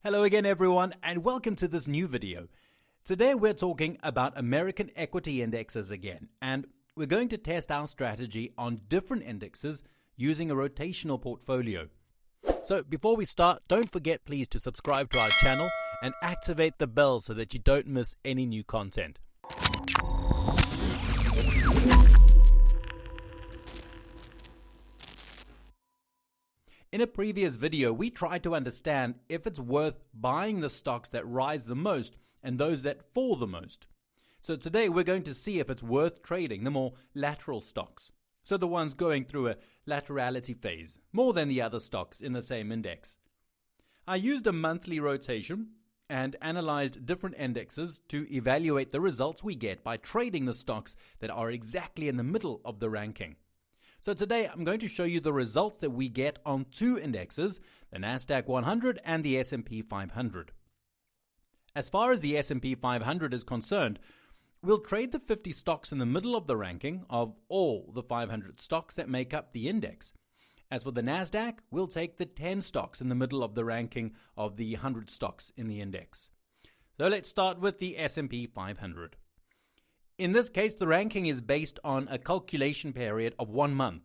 Hello again everyone and welcome to this new video. Today we're talking about American equity indexes again, and we're going to test our strategy on different indexes using a rotational portfolio. So before we start, don't forget please to subscribe to our channel and activate the bell so that you don't miss any new content. In a previous video, we tried to understand if it's worth buying the stocks that rise the most and those that fall the most. So today we're going to see if it's worth trading the more lateral stocks. So the ones going through a laterality phase, more than the other stocks in the same index. I used a monthly rotation and analyzed different indexes to evaluate the results we get by trading the stocks that are exactly in the middle of the ranking. So today I'm going to show you the results that we get on two indexes, the Nasdaq100 and the S&P 500. As far as the S&P 500 is concerned, we'll trade the 50 stocks in the middle of the ranking of all the 500 stocks that make up the index. As for the Nasdaq, we'll take the 10 stocks in the middle of the ranking of the 100 stocks in the index. So let's start with the S&P 500. In this case, the ranking is based on a calculation period of 1 month,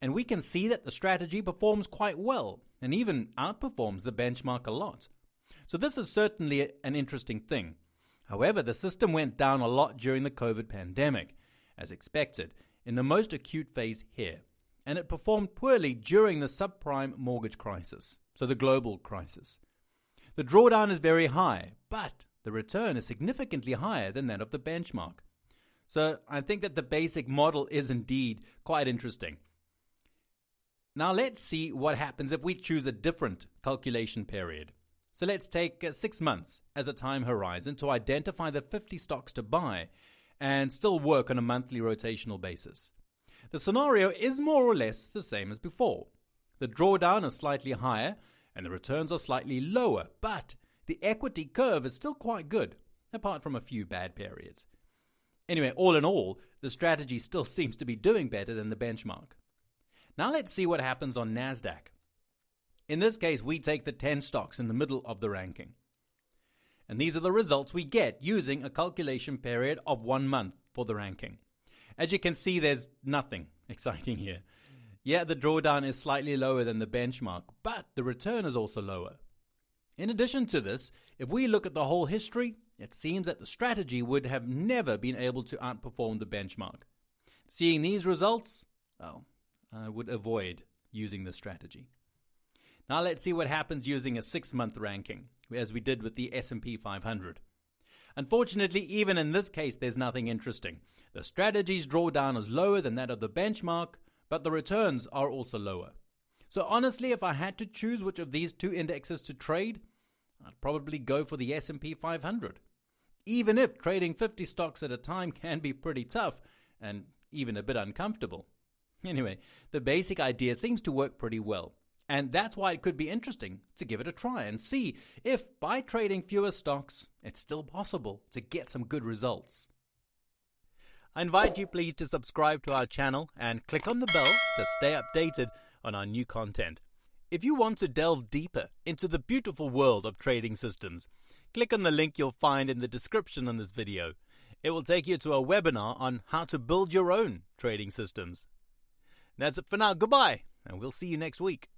and we can see that the strategy performs quite well and even outperforms the benchmark a lot. So this is certainly an interesting thing. However, the system went down a lot during the COVID pandemic, as expected, in the most acute phase here, and it performed poorly during the subprime mortgage crisis, so the global crisis. The drawdown is very high, but the return is significantly higher than that of the benchmark. So I think that the basic model is indeed quite interesting. Now let's see what happens if we choose a different calculation period. So let's take 6 months as a time horizon to identify the 50 stocks to buy and still work on a monthly rotational basis. The scenario is more or less the same as before. The drawdown is slightly higher and the returns are slightly lower, but the equity curve is still quite good, apart from a few bad periods. Anyway, all in all, the strategy still seems to be doing better than the benchmark. Now let's see what happens on Nasdaq. In this case, we take the 10 stocks in the middle of the ranking. And these are the results we get using a calculation period of 1 month for the ranking. As you can see, there's nothing exciting here. Yeah, the drawdown is slightly lower than the benchmark, but the return is also lower. In addition to this, if we look at the whole history, it seems that the strategy would have never been able to outperform the benchmark. Seeing these results, well, I would avoid using the strategy. Now let's see what happens using a 6-month ranking, as we did with the S&P 500. Unfortunately, even in this case, there's nothing interesting. The strategy's drawdown is lower than that of the benchmark, but the returns are also lower. So honestly, if I had to choose which of these two indexes to trade, I'd probably go for the S&P 500. Even if trading 50 stocks at a time can be pretty tough and even a bit uncomfortable. Anyway, the basic idea seems to work pretty well. And that's why it could be interesting to give it a try and see if by trading fewer stocks, it's still possible to get some good results. I invite you please to subscribe to our channel and click on the bell to stay updated on our new content. If you want to delve deeper into the beautiful world of trading systems, click on the link you'll find in the description on this video. It will take you to a webinar on how to build your own trading systems. That's it for now. Goodbye, and we'll see you next week.